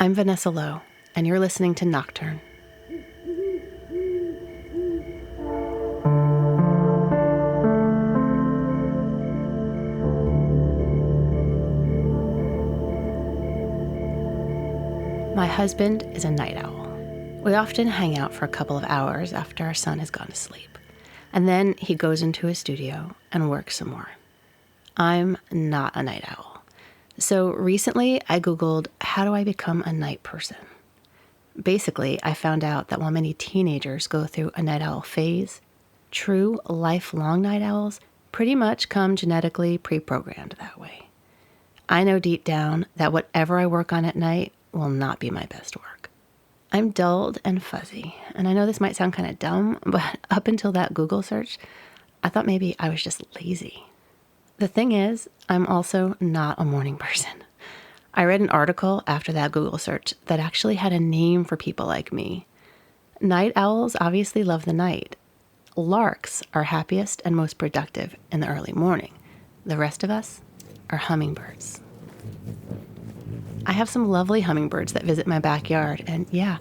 I'm Vanessa Lowe, and you're listening to Nocturne. My husband is a night owl. We often hang out for a couple of hours after our son has gone to sleep, and then he goes into his studio and works some more. I'm not a night owl. So recently I Googled, how do I become a night person? Basically, I found out that while many teenagers go through a night owl phase, true lifelong night owls pretty much come genetically pre-programmed that way. I know deep down that whatever I work on at night will not be my best work. I'm dulled and fuzzy, and I know this might sound kind of dumb, but up until that Google search, I thought maybe I was just lazy. The thing is, I'm also not a morning person. I read an article after that Google search that actually had a name for people like me. Night owls obviously love the night. Larks are happiest and most productive in the early morning. The rest of us are hummingbirds. I have some lovely hummingbirds that visit my backyard, and yeah,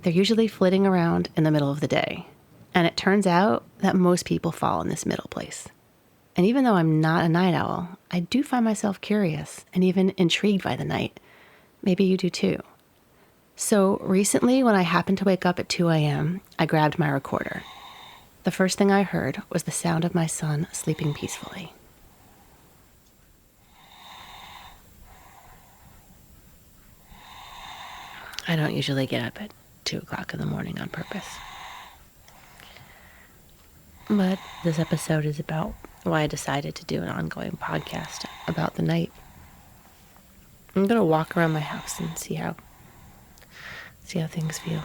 they're usually flitting around in the middle of the day. And it turns out that most people fall in this middle place. And even though I'm not a night owl, I do find myself curious and even intrigued by the night. Maybe you do too. So recently, when I happened to wake up at 2 a.m., I grabbed my recorder. The first thing I heard was the sound of my son sleeping peacefully. I don't usually get up at 2 o'clock in the morning on purpose. But this episode is about why I decided to do an ongoing podcast about the night. I'm going to walk around my house and see how things feel.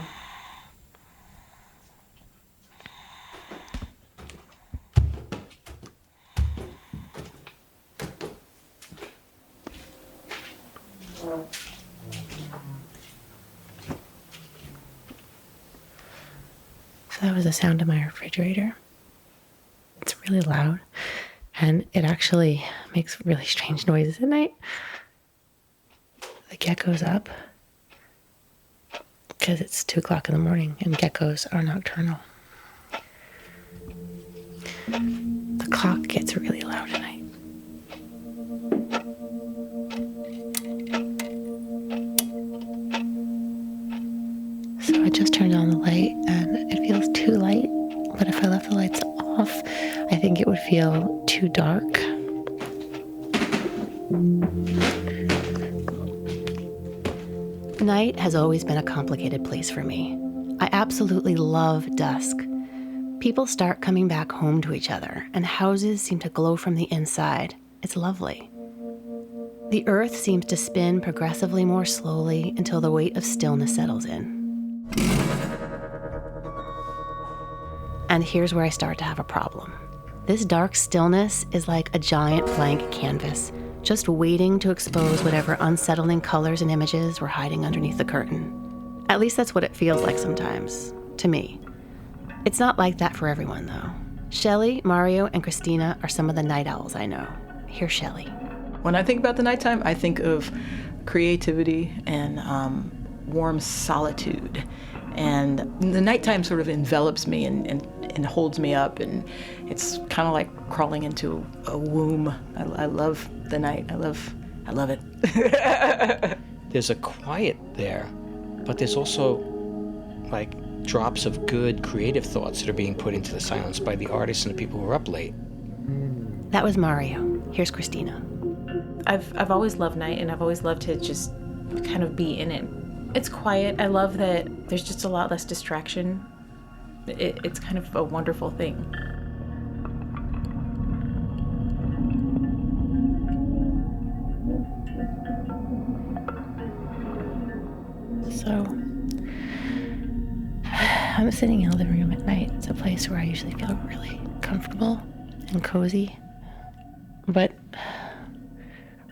So that was the sound of my refrigerator. It's really loud, and it actually makes really strange noises at night. The gecko's up because it's 2 o'clock in the morning, and geckos are nocturnal. The clock gets really loud at night. So I just turned on the light, and it feels too light, but if I left the lights off, I think it would feel too dark. Night has always been a complicated place for me. I absolutely love dusk. People start coming back home to each other, and houses seem to glow from the inside. It's lovely. The earth seems to spin progressively more slowly until the weight of stillness settles in. And here's where I start to have a problem. This dark stillness is like a giant blank canvas, just waiting to expose whatever unsettling colors and images were hiding underneath the curtain. At least that's what it feels like sometimes, to me. It's not like that for everyone, though. Shelley, Mario, and Christina are some of the night owls I know. Here's Shelley. When I think about the nighttime, I think of creativity and warm solitude. And the nighttime sort of envelops me and holds me up, and it's kind of like crawling into a womb. I love the night. I love it. There's a quiet there, but there's also like drops of good creative thoughts that are being put into the silence by the artists and the people who are up late. That was Mario. Here's Christina. I've always loved night, and I've always loved to just kind of be in it. It's quiet. I love that there's just a lot less distraction. It's kind of a wonderful thing. So, I'm sitting in the living room at night. It's a place where I usually feel really comfortable and cozy. But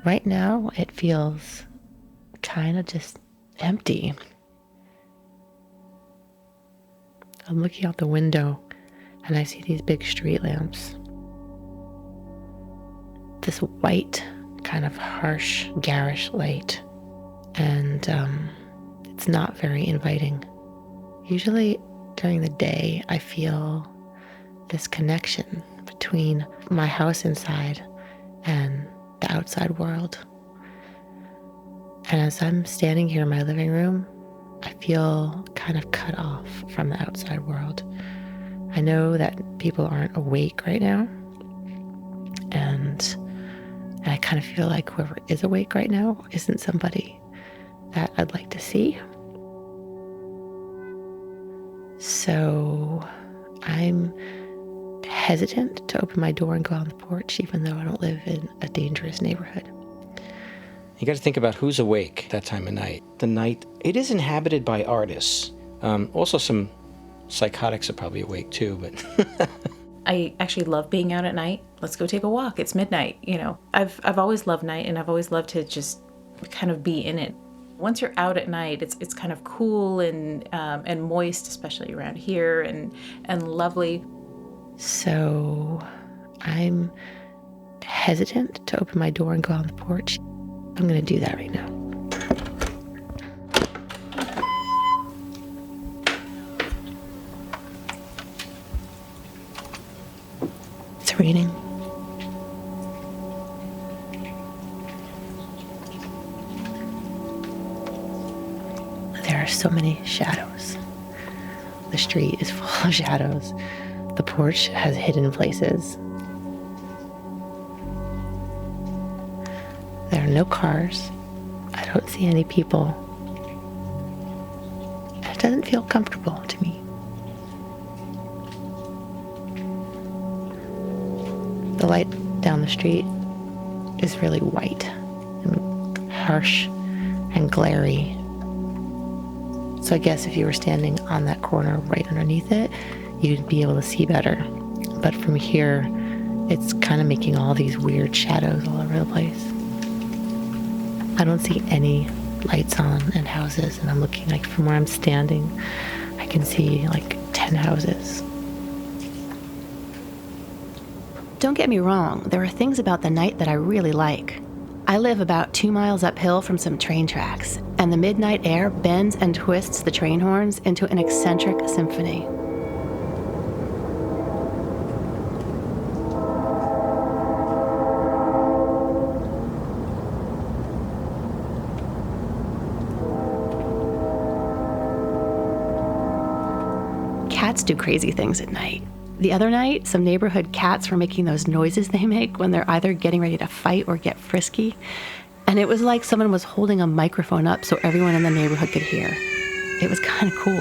right now, it feels kind of just empty. I'm looking out the window and I see these big street lamps. This white, kind of harsh, garish light. And it's not very inviting. Usually during the day, I feel this connection between my house inside and the outside world. And as I'm standing here in my living room, I feel kind of cut off from the outside world. I know that people aren't awake right now. And I kind of feel like whoever is awake right now isn't somebody that I'd like to see. So I'm hesitant to open my door and go on the porch, even though I don't live in a dangerous neighborhood. You got to think about who's awake that time of night. The night, it is inhabited by artists. Also some psychotics are probably awake too, but I actually love being out at night. Let's go take a walk. It's midnight, you know. I've always loved night, and I've always loved to just kind of be in it. Once you're out at night, it's kind of cool and moist, especially around here, and lovely. So I'm hesitant to open my door and go on the porch. I'm going to do that right now. It's raining. There are so many shadows. The street is full of shadows. The porch has hidden places. There are no cars. I don't see any people. It doesn't feel comfortable to me. The light down the street is really white and harsh and glary. So I guess if you were standing on that corner right underneath it, you'd be able to see better. But from here, it's kind of making all these weird shadows all over the place. I don't see any lights on in houses, and I'm looking like from where I'm standing, I can see like 10 houses. Don't get me wrong, there are things about the night that I really like. I live about 2 miles uphill from some train tracks, and the midnight air bends and twists the train horns into an eccentric symphony. Cats do crazy things at night. The other night, some neighborhood cats were making those noises they make when they're either getting ready to fight or get frisky. And it was like someone was holding a microphone up so everyone in the neighborhood could hear. It was kind of cool.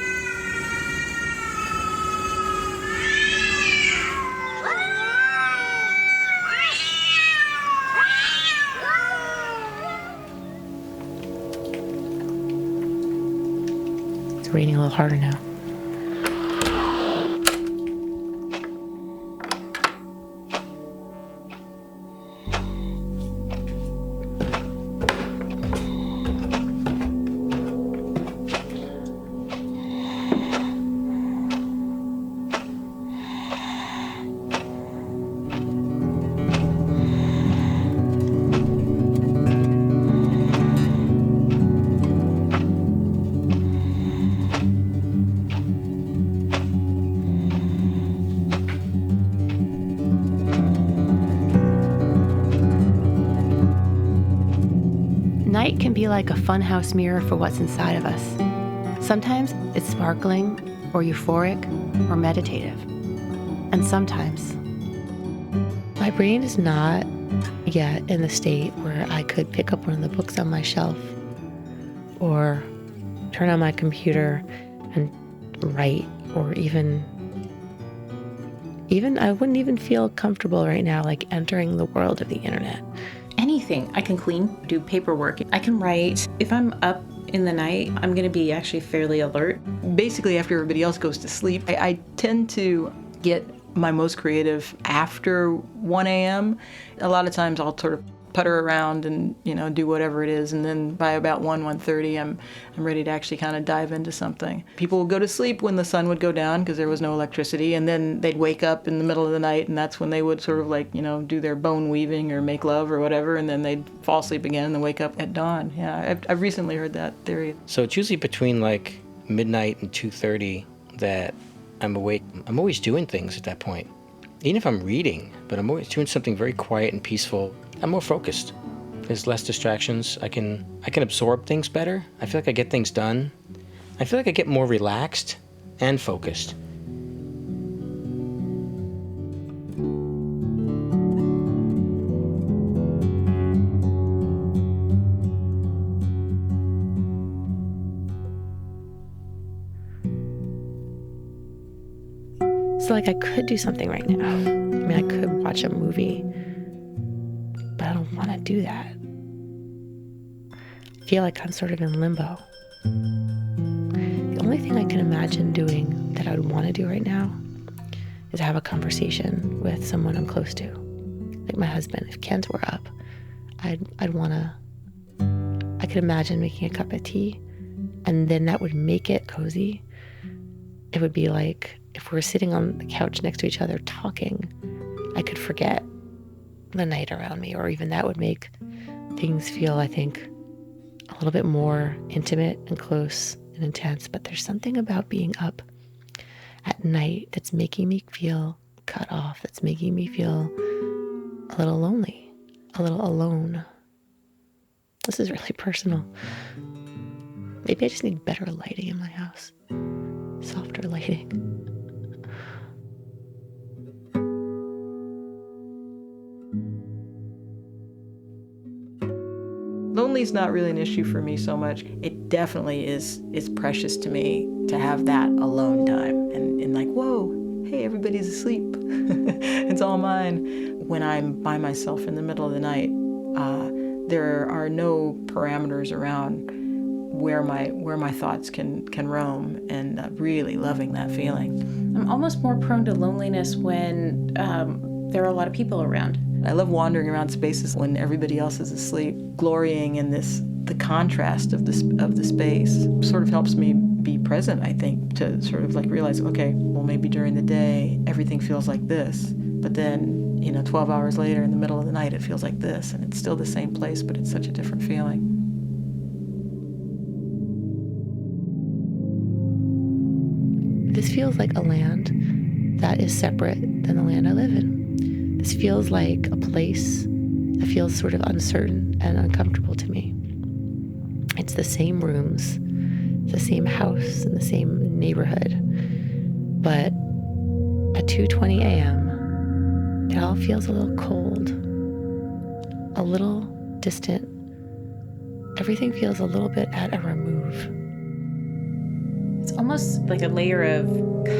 It's raining a little harder now. Night can be like a funhouse mirror for what's inside of us. Sometimes it's sparkling or euphoric or meditative. And sometimes My brain is not yet in the state where I could pick up one of the books on my shelf or turn on my computer and write, or even I wouldn't even feel comfortable right now like entering the world of the internet. Anything. I can clean, do paperwork. I can write. If I'm up in the night, I'm going to be actually fairly alert. Basically, after everybody else goes to sleep, I tend to get my most creative after 1 a.m. A lot of times I'll sort of putter around and, do whatever it is. And then by about 1:30, I'm ready to actually kind of dive into something. People would go to sleep when the sun would go down because there was no electricity. And then they'd wake up in the middle of the night, and that's when they would sort of do their bone weaving or make love or whatever. And then they'd fall asleep again and then wake up at dawn. Yeah, I've recently heard that theory. So it's usually between midnight and 2:30 that I'm awake. I'm always doing things at that point. Even if I'm reading, but I'm always doing something very quiet and peaceful. I'm more focused. There's less distractions. I can absorb things better. I feel like I get things done. I feel like I get more relaxed and focused. So I could do something right now. I mean, I could watch a movie, but I don't want to do that. I feel like I'm sort of in limbo. The only thing I can imagine doing that I would want to do right now is have a conversation with someone I'm close to. Like my husband. If Kent were up, I'd want to, I could imagine making a cup of tea, and then that would make it cozy. It would be like if we were sitting on the couch next to each other talking, I could forget the night around me, or even that would make things feel, I think, a little bit more intimate and close and intense. But there's something about being up at night that's making me feel cut off, that's making me feel a little lonely, a little alone. This is really personal. Maybe I just need better lighting in my house, softer lighting. Lonely's not really an issue for me so much. It definitely is precious to me to have that alone time and like, whoa, hey, everybody's asleep. It's all mine. When I'm by myself in the middle of the night, there are no parameters around where my thoughts can roam, and really loving that feeling. I'm almost more prone to loneliness when there are a lot of people around. I love wandering around spaces when everybody else is asleep, glorying in the contrast of the space. Sort of helps me be present, I think, to sort of realize, okay, well, maybe during the day everything feels like this, but then 12 hours later in the middle of the night it feels like this, and it's still the same place, but it's such a different feeling. This feels like a land that is separate than the land I live in. This feels like a place that feels sort of uncertain and uncomfortable to me. It's the same rooms, the same house, and the same neighborhood. But at 2:20 a.m., it all feels a little cold, a little distant. Everything feels a little bit at a remove. It's almost like a layer of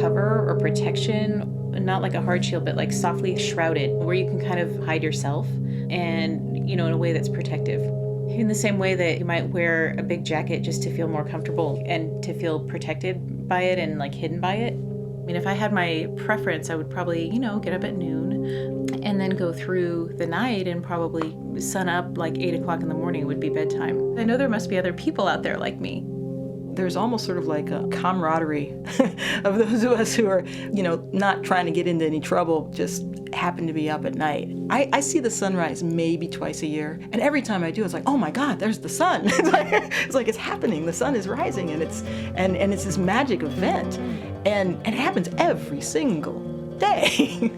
cover or protection, not like a hard shield, but like softly shrouded, where you can kind of hide yourself and, in a way that's protective. In the same way that you might wear a big jacket just to feel more comfortable and to feel protected by it and hidden by it. I mean, if I had my preference, I would probably, get up at noon and then go through the night, and probably sun up 8 o'clock in the morning would be bedtime. I know there must be other people out there like me. There's almost sort of like a camaraderie of those of us who are, not trying to get into any trouble, just happen to be up at night. I see the sunrise maybe twice a year, and every time I do, it's like, oh my God, there's the sun. It's like it's happening. The sun is rising, and it's this magic event, and it happens every single day.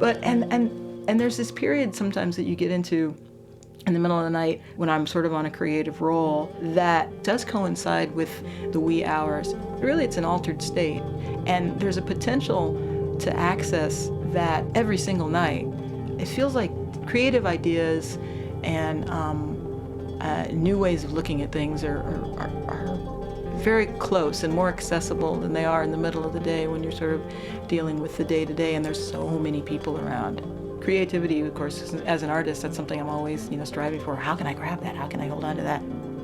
But and there's this period sometimes that you get into in the middle of the night when I'm sort of on a creative roll that does coincide with the wee hours. Really, it's an altered state, and there's a potential to access that every single night. It feels like creative ideas and new ways of looking at things are very close and more accessible than they are in the middle of the day when you're sort of dealing with the day-to-day and there's so many people around. Creativity, of course, as an artist, that's something I'm always, striving for. How can I grab that? How can I hold on to that?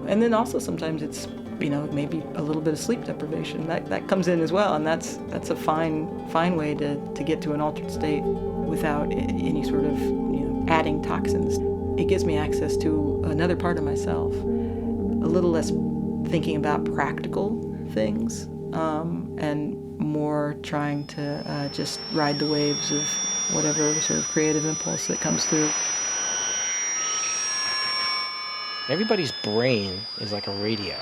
And then also sometimes it's, maybe a little bit of sleep deprivation. That comes in as well, and that's a fine way to get to an altered state without any sort of, adding toxins. it gives me access to another part of myself, a little less thinking about practical things, and more trying to just ride the waves of whatever sort of creative impulse that comes through. Everybody's brain is like a radio,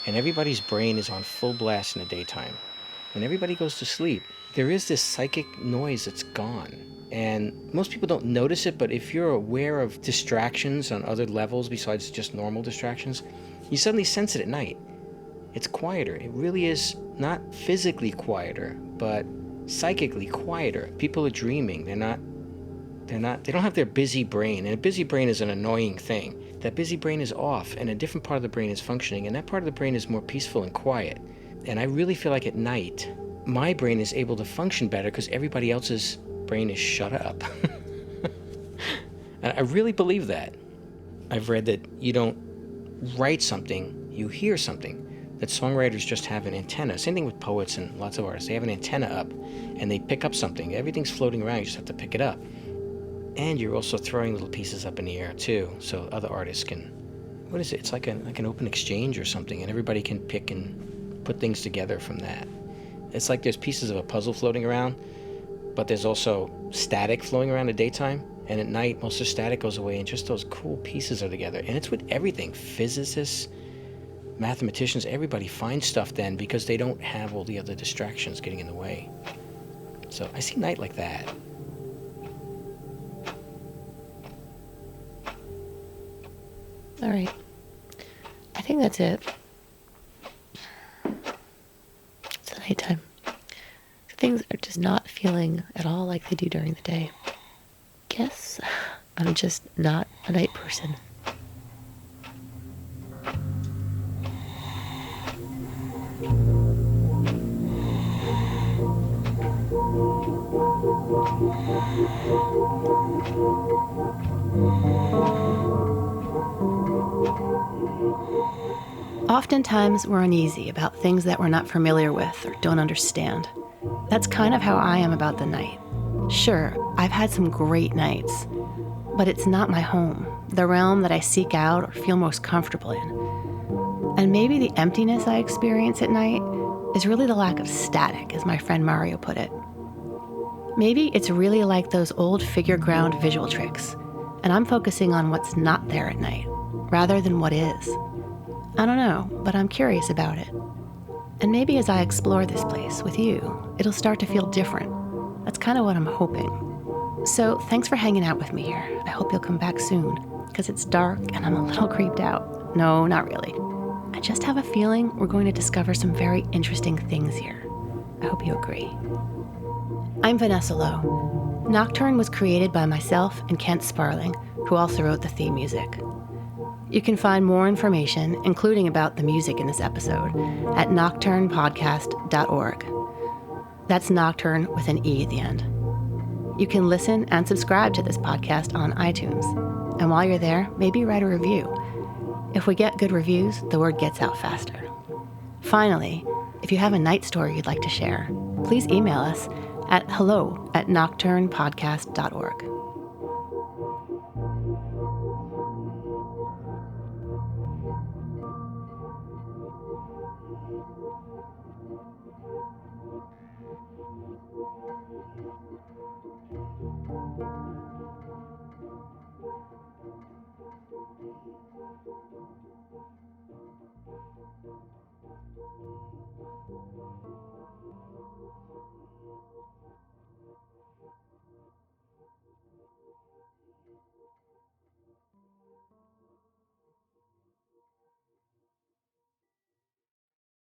and everybody's brain is on full blast in the daytime. When everybody goes to sleep, there is this psychic noise that's gone. And most people don't notice it, but if you're aware of distractions on other levels besides just normal distractions, you suddenly sense it at night. It's quieter. It really is not physically quieter, but psychically quieter. People are dreaming. They don't have their busy brain. And a busy brain is an annoying thing. That busy brain is off, and a different part of the brain is functioning, and that part of the brain is more peaceful and quiet. And I really feel like at night, my brain is able to function better because everybody else's brain is shut up. And I really believe that. I've read that you don't write something, you hear something. That songwriters just have an antenna. Same thing with poets and lots of artists. They have an antenna up, and they pick up something. Everything's floating around, you just have to pick it up. And you're also throwing little pieces up in the air too, so other artists can, what is it? It's like an open exchange or something, and everybody can pick and put things together from that. It's like there's pieces of a puzzle floating around, but there's also static flowing around at daytime, and at night most of the static goes away and just those cool pieces are together. And it's with everything. Physicists, mathematicians, everybody finds stuff then because they don't have all the other distractions getting in the way. So I see night like that. All right. I think that's it. It's nighttime. Things are just not feeling at all like they do during the day. Guess I'm just not a night person. Oftentimes, we're uneasy about things that we're not familiar with or don't understand. That's kind of how I am about the night. Sure, I've had some great nights, but it's not my home, the realm that I seek out or feel most comfortable in. And maybe the emptiness I experience at night is really the lack of static, as my friend Mario put it. Maybe it's really like those old figure ground visual tricks, and I'm focusing on what's not there at night, rather than what is. I don't know, but I'm curious about it. And maybe as I explore this place with you, it'll start to feel different. That's kind of what I'm hoping. So thanks for hanging out with me here. I hope you'll come back soon, because it's dark and I'm a little creeped out. No, not really. I just have a feeling we're going to discover some very interesting things here. I hope you agree. I'm Vanessa Lowe. Nocturne was created by myself and Kent Sparling, who also wrote the theme music. You can find more information, including about the music in this episode, at nocturnepodcast.org. That's Nocturne with an E at the end. You can listen and subscribe to this podcast on iTunes. And while you're there, maybe write a review. If we get good reviews, the word gets out faster. Finally, if you have a night story you'd like to share, please email us at hello@nocturnepodcast.org.